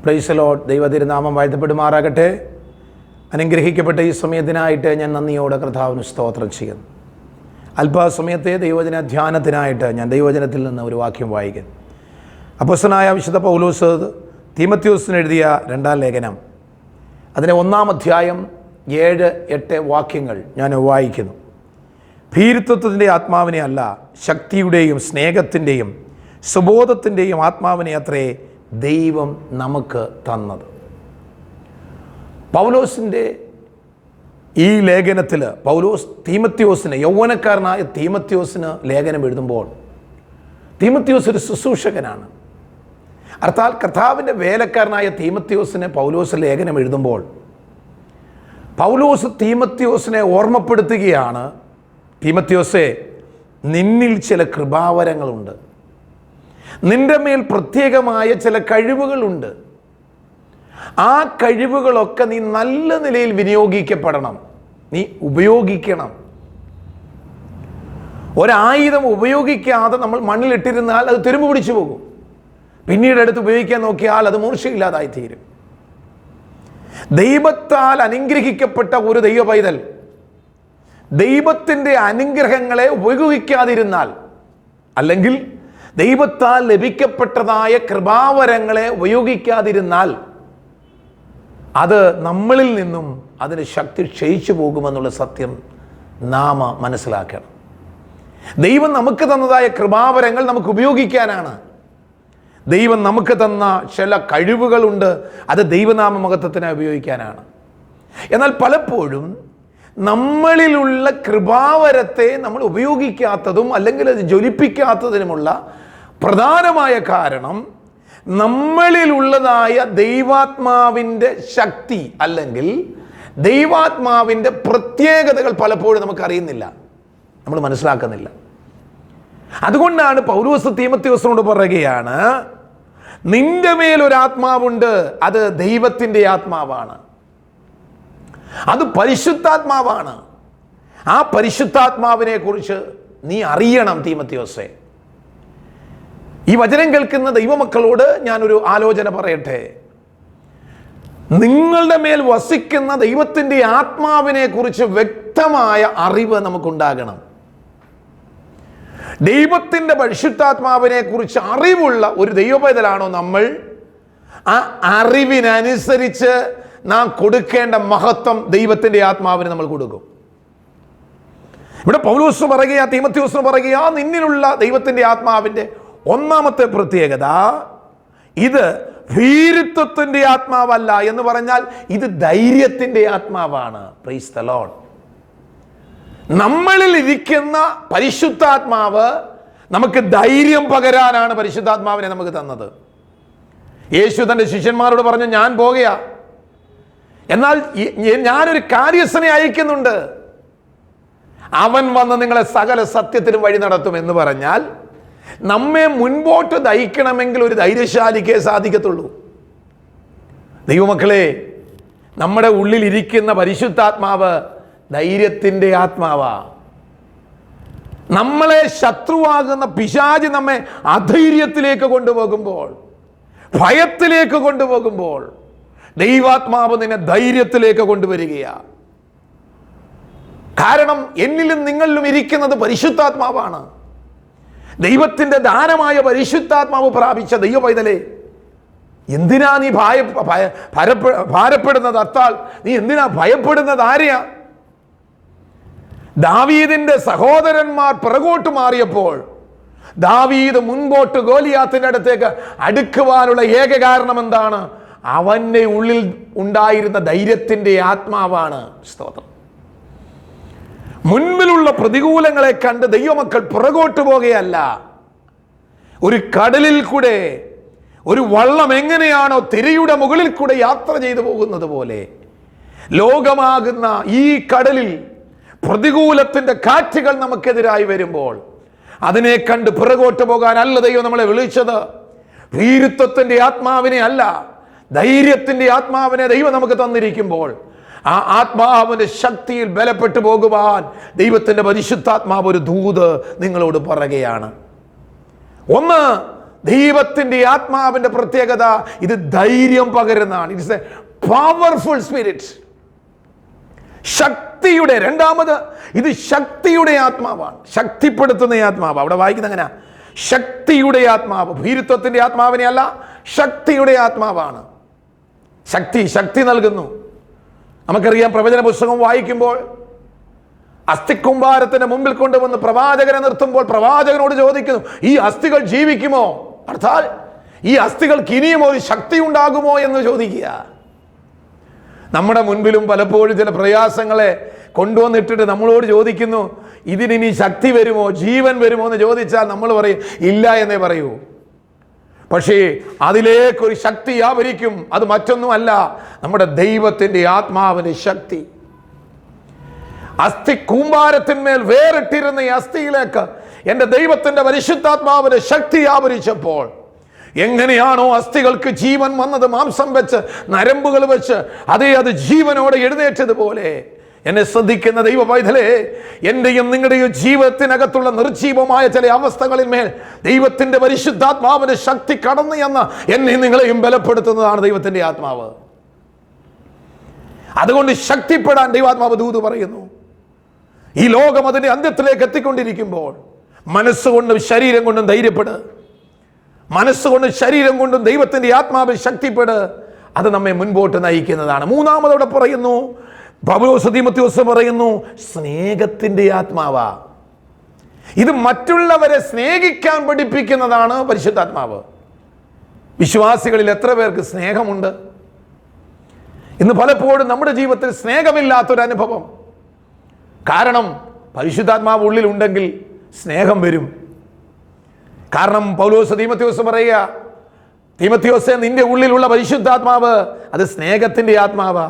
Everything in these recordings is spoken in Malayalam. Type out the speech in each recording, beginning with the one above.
Praise the Lord. ദൈവതിരുനാമം വാഴ്ത്തപ്പെടുമാറാകട്ടെ. അനുഗ്രഹിക്കപ്പെട്ട ഈ സമയത്തിനായിട്ട് ഞാൻ നന്ദിയോടെ കർത്താവിന് സ്തോത്രം ചെയ്യുന്നു. അല്പസമയത്തെ ദൈവവചന ധ്യാനത്തിനായിട്ട് ഞാൻ ദൈവവചനത്തിൽ നിന്ന് ഒരു വാക്യം വായിക്കുന്നു. അപ്പോസ്തലനായ വിശുദ്ധ പൗലോസ് തീമോഥെയോസിന് എഴുതിയ 2-ാം ലേഖനം, അതിൻ്റെ 1-ാം അധ്യായം 7-8 വാക്യങ്ങൾ ഞാൻ വായിക്കുന്നു. ഭീരുത്വത്തിൻ്റെ ആത്മാവിനെ അല്ല, ശക്തിയുടെയും സ്നേഹത്തിൻ്റെയും സുബോധത്തിൻ്റെയും ആത്മാവിനെ അത്രേ ദൈവം നമുക്ക് തന്നത്. പൗലോസിൻ്റെ ഈ ലേഖനത്തിൽ പൗലോസ് തീമോഥെയോസിന്, യൗവനക്കാരനായ തീമോഥെയോസിന് ലേഖനം എഴുതുമ്പോൾ, തീമോഥെയോസ് ഒരു ശുശ്രൂഷകനാണ്. അർത്ഥാൽ കർത്താവിൻ്റെ വേലക്കാരനായ തീമോഥെയോസിന് പൗലോസ് ലേഖനം എഴുതുമ്പോൾ പൗലോസ് തീമോഥെയോസിനെ ഓർമ്മപ്പെടുത്തുകയാണ്, തീമോഥെയോസേ, നിന്നിൽ ചില കൃപാവരങ്ങളുണ്ട്, നിന്റെ മേൽ പ്രത്യേകമായ ചില കഴിവുകളുണ്ട്. ആ കഴിവുകളൊക്കെ നീ നല്ല നിലയിൽ വിനിയോഗിക്കപ്പെടണം, നീ ഉപയോഗിക്കണം. ഒരായുധം ഉപയോഗിക്കാതെ നമ്മൾ മണ്ണിലിട്ടിരുന്നാൽ അത് തുരുമ്പ് പിടിച്ചു പോകും. പിന്നീട് എടുത്ത് ഉപയോഗിക്കാൻ നോക്കിയാൽ അത് മൂർച്ചയില്ലാതായി തീരും. ദൈവത്താൽ അനുഗ്രഹിക്കപ്പെട്ട ഒരു ദൈവ പൈതൽ ദൈവത്തിൻ്റെ അനുഗ്രഹങ്ങളെ ഉപയോഗിക്കാതിരുന്നാൽ, അല്ലെങ്കിൽ ദൈവത്താൽ ലഭിക്കപ്പെട്ടതായ കൃപാവരങ്ങളെ ഉപയോഗിക്കാതിരുന്നാൽ, അത് നമ്മളിൽ നിന്നും അതിന് ശക്തി ക്ഷയിച്ചു പോകുമെന്നുള്ള സത്യം നാം മനസ്സിലാക്കണം. ദൈവം നമുക്ക് തന്നതായ കൃപാവരങ്ങൾ നമുക്ക് ഉപയോഗിക്കാനാണ്. ദൈവം നമുക്ക് തന്ന ചില കഴിവുകളുണ്ട്, അത് ദൈവനാമ മഹത്വത്തിനായി ഉപയോഗിക്കാനാണ്. എന്നാൽ പലപ്പോഴും നമ്മളിലുള്ള കൃപാവരത്തെ നമ്മൾ ഉപയോഗിക്കാത്തതും അല്ലെങ്കിൽ അത് ജ്വലിപ്പിക്കാത്തതിനുമുള്ള പ്രധാനമായ കാരണം നമ്മളിലുള്ളതായ ദൈവാത്മാവിൻ്റെ ശക്തി അല്ലെങ്കിൽ ദൈവാത്മാവിൻ്റെ പ്രത്യേകതകൾ പലപ്പോഴും നമുക്കറിയുന്നില്ല, നമ്മൾ മനസ്സിലാക്കുന്നില്ല. അതുകൊണ്ടാണ് പൗലോസ് തീമോഥെയോസിനോട് പറയുകയാണ്, നിന്റെ മേലൊരാത്മാവുണ്ട്, അത് ദൈവത്തിൻ്റെ ആത്മാവാണ്, അത് പരിശുദ്ധാത്മാവാണ്. ആ പരിശുദ്ധാത്മാവിനെ കുറിച്ച് നീ അറിയണം തീമോഥെയോസേ. ഈ വചനം കേൾക്കുന്ന ദൈവമക്കളോട് ഞാനൊരു ആലോചന പറയട്ടെ. നിങ്ങളുടെ മേൽ വസിക്കുന്ന ദൈവത്തിൻ്റെ ആത്മാവിനെ കുറിച്ച് വ്യക്തമായ അറിവ് നമുക്കുണ്ടാകണം. ദൈവത്തിൻ്റെ പരിശുദ്ധാത്മാവിനെ കുറിച്ച് അറിവുള്ള ഒരു ദൈവപൈതലാണോ നമ്മൾ? ആ അറിവിനനുസരിച്ച് നാം കൊടുക്കേണ്ട മഹത്വം ദൈവത്തിൻ്റെ ആത്മാവിന് നമ്മൾ കൊടുക്കും. ഇവിടെ പൗലോസ് പറയുക, തീമോഥെയോസിന് പറയുക, നിന്നിലുള്ള ദൈവത്തിൻ്റെ ആത്മാവിൻ്റെ ഒന്നാമത്തെ പ്രത്യേകത, ഇത് ഭീരുത്വത്തിൻ്റെ ആത്മാവല്ല എന്ന് പറഞ്ഞാൽ ഇത് ധൈര്യത്തിൻ്റെ ആത്മാവാണ്. Praise the Lord. നമ്മളിൽ ഇരിക്കുന്ന പരിശുദ്ധാത്മാവ് നമുക്ക് ധൈര്യം പകരാനാണ് പരിശുദ്ധാത്മാവിനെ നമുക്ക് തന്നത്. യേശു തൻ്റെ ശിഷ്യന്മാരോട് പറഞ്ഞു, ഞാൻ പോകുക, എന്നാൽ ഞാനൊരു കാര്യസ്ഥനെ അയക്കുന്നുണ്ട്, അവൻ വന്ന് നിങ്ങളെ സകല സത്യത്തിനും വഴി നടത്തും എന്ന് പറഞ്ഞാൽ നമ്മെ മുൻപോട്ട് നയിക്കണമെങ്കിൽ ഒരു ധൈര്യശാലിക്കേ സാധിക്കത്തുള്ളൂ. ദൈവമക്കളെ, നമ്മുടെ ഉള്ളിൽ ഇരിക്കുന്ന പരിശുദ്ധാത്മാവ് ധൈര്യത്തിൻ്റെ ആത്മാവാ. നമ്മളെ ശത്രുവാകുന്ന പിശാച് നമ്മെ അധൈര്യത്തിലേക്ക് കൊണ്ടുപോകുമ്പോൾ, ഭയത്തിലേക്ക് കൊണ്ടുപോകുമ്പോൾ, ദൈവാത്മാവ് നിന്നെ ധൈര്യത്തിലേക്ക് കൊണ്ടുവരികയാണ്. കാരണം എന്നിലും നിങ്ങളിലും ഇരിക്കുന്നത് പരിശുദ്ധാത്മാവാണ്. ദൈവത്തിൻ്റെ ദാനമായ പരിശുദ്ധാത്മാവ് പ്രാപിച്ച ദൈവ പൈതലേ, എന്തിനാ നീ ഭാരപ്പെടുന്നത്? അർത്താൽ നീ എന്തിനാ ഭയപ്പെടുന്നത്? ആരെയാ? ദാവീദിന്റെ സഹോദരന്മാർ പിറകോട്ട് മാറിയപ്പോൾ ദാവീദ് മുൻപോട്ട് ഗോലിയാത്തിന്റെ അടുത്തേക്ക് അടുക്കുവാനുള്ള ഏക കാരണം എന്താണ്? അവന്റെ ഉള്ളിൽ ഉണ്ടായിരുന്ന ധൈര്യത്തിൻ്റെ ആത്മാവാണ്. സ്തോത്രം. മുൻപിലുള്ള പ്രതികൂലങ്ങളെ കണ്ട് ദൈവമക്കൾ പുറകോട്ട് പോകുകയല്ല. ഒരു കടലിൽ കൂടെ ഒരു വള്ളം എങ്ങനെയാണോ തിരയുടെ മുകളിൽ കൂടെ യാത്ര ചെയ്തു പോകുന്നത് പോലെ ലോകമാകുന്ന ഈ കടലിൽ പ്രതികൂലത്തിൻ്റെ കാറ്റുകൾ നമുക്കെതിരായി വരുമ്പോൾ അതിനെ കണ്ട് പുറകോട്ട് പോകാനല്ല ദൈവം നമ്മളെ വിളിച്ചത്. ഭീരുത്വത്തിൻ്റെ ആത്മാവിനെ അല്ല, ധൈര്യത്തിൻ്റെ ആത്മാവിനെ ദൈവം നമുക്ക് തന്നിരിക്കുമ്പോൾ ആ ആത്മാവിന്റെ ശക്തിയിൽ ബലപ്പെട്ടു പോകുവാൻ ദൈവത്തിൻ്റെ പരിശുദ്ധാത്മാവ് ഒരു ദൂത് നിങ്ങളോട് പറയുകയാണ്. ഒന്ന്, ദൈവത്തിൻ്റെ ആത്മാവിൻ്റെ പ്രത്യേകത ഇത് ധൈര്യം പകരുന്നതാണ്. It's A powerful spirit. ശക്തിയുടെ, രണ്ടാമത് ഇത് ശക്തിയുടെ ആത്മാവാണ്, ശക്തിപ്പെടുത്തുന്ന ആത്മാവ്. അവിടെ വായിക്കുന്ന അങ്ങനെ ശക്തിയുടെ ആത്മാവ്, ഭീരുത്വത്തിൻ്റെ ആത്മാവിനെ അല്ല, ശക്തിയുടെ ആത്മാവാണ്. ശക്തി നൽകുന്നു. നമുക്കറിയാം, പ്രവചന പുസ്തകം വായിക്കുമ്പോൾ അസ്ഥിക്കുമ്പാരത്തിന്റെ മുമ്പിൽ കൊണ്ടുവന്ന് പ്രവാചകനെ നിർത്തുമ്പോൾ പ്രവാചകനോട് ചോദിക്കുന്നു, ഈ അസ്ഥികൾ ജീവിക്കുമോ? അർത്ഥാൽ ഈ അസ്ഥികൾക്ക് ഇനിയും ഒരു ശക്തി ഉണ്ടാകുമോ എന്ന് ചോദിക്കുക. നമ്മുടെ മുൻപിലും പലപ്പോഴും ചില പ്രയാസങ്ങളെ കൊണ്ടുവന്നിട്ടിട്ട് നമ്മളോട് ചോദിക്കുന്നു, ഇതിനി ശക്തി വരുമോ, ജീവൻ വരുമോ എന്ന് ചോദിച്ചാൽ നമ്മൾ പറയും ഇല്ല എന്നേ പറയൂ. പക്ഷേ അതിലേക്കൊരു ശക്തി ആവരിക്കും. അത് മറ്റൊന്നുമല്ല, നമ്മുടെ ദൈവത്തിൻ്റെ ആത്മാവിൻ്റെ ശക്തി. അസ്ഥി കൂമ്പാരത്തിന്മേൽ വേറിട്ടിരുന്ന ഈ അസ്ഥിയിലേക്ക് എൻ്റെ ദൈവത്തിൻ്റെ പരിശുദ്ധാത്മാവിൻ്റെ ശക്തി ആവരിച്ചപ്പോൾ എങ്ങനെയാണോ അസ്ഥികൾക്ക് ജീവൻ വന്നത്, മാംസം വെച്ച് നരമ്പുകൾ വെച്ച് അത് ജീവനോടെ എഴുന്നേറ്റതുപോലെ, എന്നെ ശ്രദ്ധിക്കുന്ന ദൈവ പൈതലേ, എൻ്റെയും നിങ്ങളുടെയും ജീവിതത്തിനകത്തുള്ള നിർജീവമായ ചില അവസ്ഥകളിന്മേൽ ദൈവത്തിൻ്റെ പരിശുദ്ധാത്മാവിൻ്റെ ശക്തി കടന്നു എന്ന് എന്നെ നിങ്ങളെയും ബലപ്പെടുത്തുന്നതാണ് ദൈവത്തിൻ്റെ ആത്മാവ്. അതുകൊണ്ട് ശക്തിപ്പെടാൻ ദൈവാത്മാവ് ദൂത് പറയുന്നു. ഈ ലോകം അതിൻ്റെ അന്ത്യത്തിലേക്ക് എത്തിക്കൊണ്ടിരിക്കുമ്പോൾ മനസ്സുകൊണ്ടും ശരീരം കൊണ്ടും ധൈര്യപ്പെട്, മനസ്സുകൊണ്ടും ശരീരം കൊണ്ടും ദൈവത്തിൻ്റെ ആത്മാവിൽ ശക്തിപ്പെട്. അത് നമ്മെ മുൻപോട്ട് നയിക്കുന്നതാണ്. മൂന്നാമതോടെ പറയുന്നു, പൗലോസ് തീമോഥെയോസ് പറയുന്നു, സ്നേഹത്തിൻ്റെ ആത്മാവാ. ഇത് മറ്റുള്ളവരെ സ്നേഹിക്കാൻ പഠിപ്പിക്കുന്നതാണ് പരിശുദ്ധാത്മാവ്. വിശ്വാസികളിൽ എത്ര പേർക്ക് സ്നേഹമുണ്ട്? ഇന്ന് പലപ്പോഴും നമ്മുടെ ജീവിതത്തിൽ സ്നേഹമില്ലാത്തൊരനുഭവം. കാരണം പരിശുദ്ധാത്മാവ് ഉള്ളിൽ ഉണ്ടെങ്കിൽ സ്നേഹം വരും. കാരണം പൗലോസ് തീമോഥെയോസ് പറയുക, തീമോഥെയോസേ, നിന്റെ ഉള്ളിലുള്ള പരിശുദ്ധാത്മാവ് അത് സ്നേഹത്തിൻ്റെ ആത്മാവാ.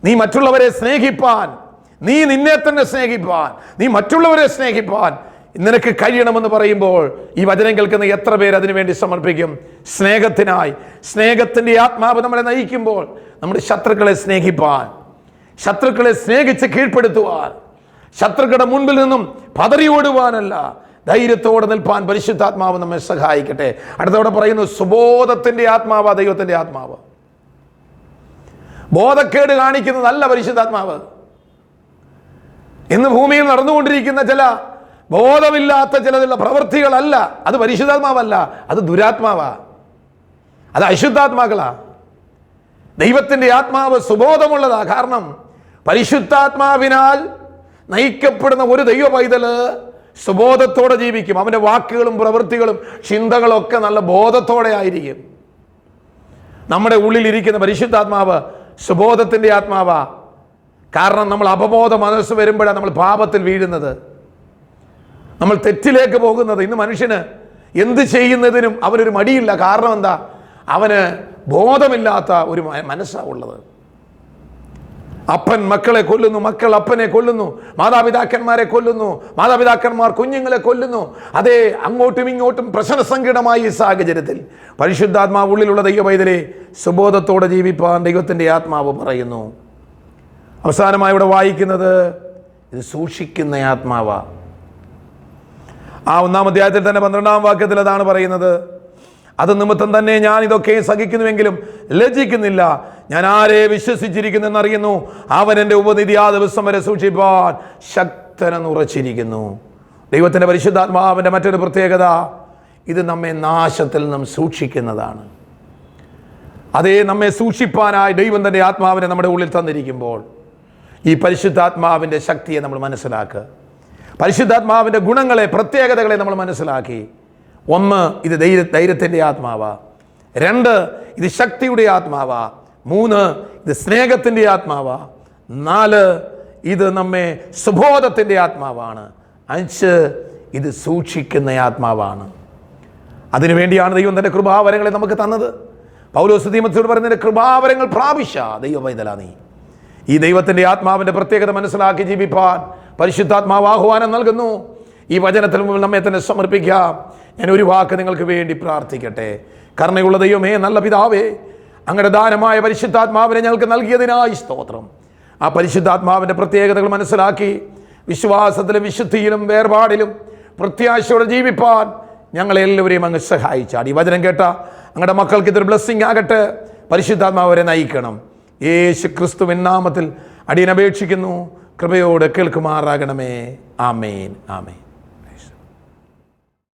നീ മറ്റുള്ളവരെ സ്നേഹിപ്പാൻ, നീ നിന്നെ തന്നെ സ്നേഹിപ്പാൻ, നീ മറ്റുള്ളവരെ സ്നേഹിപ്പാൻ നിനക്ക് കഴിയണമെന്ന് പറയുമ്പോൾ ഈ വചനം കേൾക്കുന്ന എത്ര പേര് അതിനു വേണ്ടി സമർപ്പിക്കും? സ്നേഹത്തിനായി. സ്നേഹത്തിൻ്റെ ആത്മാവ് നമ്മളെ നയിക്കുമ്പോൾ നമ്മുടെ ശത്രുക്കളെ സ്നേഹിപ്പാൻ, ശത്രുക്കളെ സ്നേഹിച്ച് കീഴ്പ്പെടുത്തുവാൻ, ശത്രുക്കളുടെ മുൻപിൽ നിന്നും പതറി ഓടുവാനല്ല, ധൈര്യത്തോടെ നിൽപ്പാൻ പരിശുദ്ധാത്മാവ് നമ്മെ സഹായിക്കട്ടെ. അടുത്തവിടെ പറയുന്നു, സുബോധത്തിൻ്റെ ആത്മാവ് ദൈവത്തിൻ്റെ ആത്മാവ്. ബോധക്കേട് കാണിക്കുന്നതല്ല പരിശുദ്ധാത്മാവ്. ഇന്ന് ഭൂമിയിൽ നടന്നുകൊണ്ടിരിക്കുന്ന ചില ബോധമില്ലാത്ത ചില പ്രവൃത്തികളല്ല, അത് പരിശുദ്ധാത്മാവല്ല, അത് ദുരാത്മാവാ, അത് അശുദ്ധാത്മാക്കളാ. ദൈവത്തിൻ്റെ ആത്മാവ് സുബോധമുള്ളതാ. കാരണം പരിശുദ്ധാത്മാവിനാൽ നയിക്കപ്പെടുന്ന ഒരു ദൈവ പൈതല് സുബോധത്തോടെ ജീവിക്കും. അവൻ്റെ വാക്കുകളും പ്രവൃത്തികളും ചിന്തകളും ഒക്കെ നല്ല ബോധത്തോടെ ആയിരിക്കും. നമ്മുടെ ഉള്ളിലിരിക്കുന്ന പരിശുദ്ധാത്മാവ് സുബോധത്തിൻ്റെ ആത്മാവാ. കാരണം നമ്മൾ അപബോധ മനസ്സ് വരുമ്പോഴാണ് നമ്മൾ പാപത്തിൽ വീഴുന്നത്, നമ്മൾ തെറ്റിലേക്ക് പോകുന്നത്. ഇന്ന് മനുഷ്യന് എന്ത് ചെയ്യുന്നതിനും അവനൊരു മടിയില്ല. കാരണം എന്താ? അവന് ബോധമില്ലാത്ത ഒരു മനസ്സാണ് ഉള്ളത്. അപ്പൻ മക്കളെ കൊല്ലുന്നു, മക്കൾ അപ്പനെ കൊല്ലുന്നു, മാതാപിതാക്കന്മാരെ കൊല്ലുന്നു, മാതാപിതാക്കന്മാർ കുഞ്ഞുങ്ങളെ കൊല്ലുന്നു. അതേ, അങ്ങോട്ടും ഇങ്ങോട്ടും പ്രശ്ന സങ്കീർണമായ ഈ സാഹചര്യത്തിൽ പരിശുദ്ധാത്മാവ് ഉള്ളിലുള്ള ദൈവ പൈതലെ സുബോധത്തോടെ ജീവിപ്പാൻ ദൈവത്തിൻ്റെ ആത്മാവ് പറയുന്നു. അവസാനമായി ഇവിടെ വായിക്കുന്നത്, ഇത് സൂക്ഷിക്കുന്ന ആത്മാവാ. ആ 1-ാം അധ്യായത്തിൽ തന്നെ 12-ാം വാക്യത്തിൽ അതാണ് പറയുന്നത്. അത് നിമിത്തം തന്നെ ഞാൻ ഇതൊക്കെ സഹിക്കുന്നുവെങ്കിലും ലജ്ജിക്കുന്നില്ല. ഞാൻ ആരെ വിശ്വസിച്ചിരിക്കുന്നെന്നറിയുന്നു, അവൻ എൻ്റെ ഉപനിധി ആ ദിവസം വരെ സൂക്ഷിപ്പാൻ ശക്തനെന്ന് ഉറച്ചിരിക്കുന്നു. ദൈവത്തിൻ്റെ പരിശുദ്ധാത്മാവിൻ്റെ മറ്റൊരു പ്രത്യേകത, ഇത് നമ്മെ നാശത്തിൽ നിന്നും സൂക്ഷിക്കുന്നതാണ്. അതേ, നമ്മെ സൂക്ഷിപ്പാനായി ദൈവം തൻ്റെ ആത്മാവിനെ നമ്മുടെ ഉള്ളിൽ തന്നിരിക്കുമ്പോൾ ഈ പരിശുദ്ധാത്മാവിൻ്റെ ശക്തിയെ നമ്മൾ മനസ്സിലാക്കുക. പരിശുദ്ധാത്മാവിൻ്റെ ഗുണങ്ങളെ, പ്രത്യേകതകളെ നമ്മൾ മനസ്സിലാക്കി. 1, ഇത് ധൈര്യത്തിൻ്റെ ആത്മാവാ. 2, ഇത് ശക്തിയുടെ ആത്മാവാ. 3, ഇത് സ്നേഹത്തിൻ്റെ ആത്മാവാ. 4, ഇത് നമ്മെ സുബോധത്തിൻ്റെ ആത്മാവാണ്. 5, ഇത് സൂക്ഷിക്കുന്ന ആത്മാവാണ്. അതിനുവേണ്ടിയാണ് ദൈവം തൻ്റെ കൃപാവരങ്ങളെ നമുക്ക് തന്നത്. പൗലോസ് തീമോഥെയോസിനോട് പറയുന്നതിൻ്റെ കൃപാവരങ്ങൾ പ്രാപിച്ച ദൈവ പൈതലാ നീ. ഈ ദൈവത്തിൻ്റെ ആത്മാവിൻ്റെ പ്രത്യേകത മനസ്സിലാക്കി ജീവിപ്പാൻ പരിശുദ്ധാത്മാവ് ആഹ്വാനം നൽകുന്നു. ഈ വചനത്തിൽ മുമ്പിൽ നമ്മെ തന്നെ സമർപ്പിക്കാം. ഞാൻ ഒരു വാക്ക് നിങ്ങൾക്ക് വേണ്ടി പ്രാർത്ഥിക്കട്ടെ. കരുണയുള്ള ദൈവമേ, നല്ല പിതാവേ, അങ്ങയുടെ ദാനമായ പരിശുദ്ധാത്മാവിനെ ഞങ്ങൾക്ക് നൽകിയതിനായി സ്തോത്രം. ആ പരിശുദ്ധാത്മാവിൻ്റെ പ്രത്യേകതകൾ മനസ്സിലാക്കി വിശ്വാസത്തിലും വിശുദ്ധിയിലും വേർപാടിലും പ്രത്യാശയോടെ ജീവിപ്പാൻ ഞങ്ങളെല്ലാവരെയും അങ്ങ് സഹായിച്ചാൽ ഈ വചനം കേട്ട അങ്ങയുടെ മക്കൾക്ക് ഇതൊരു ബ്ലെസ്സിങ് ആകട്ടെ. പരിശുദ്ധാത്മാവരെ നയിക്കണം. യേശു ക്രിസ്തുവിൻ നാമത്തിൽ അടിയനപേക്ഷിക്കുന്നു. കൃപയോടെ കേൾക്കുമാറാകണമേ. ആമേൻ, ആമേൻ.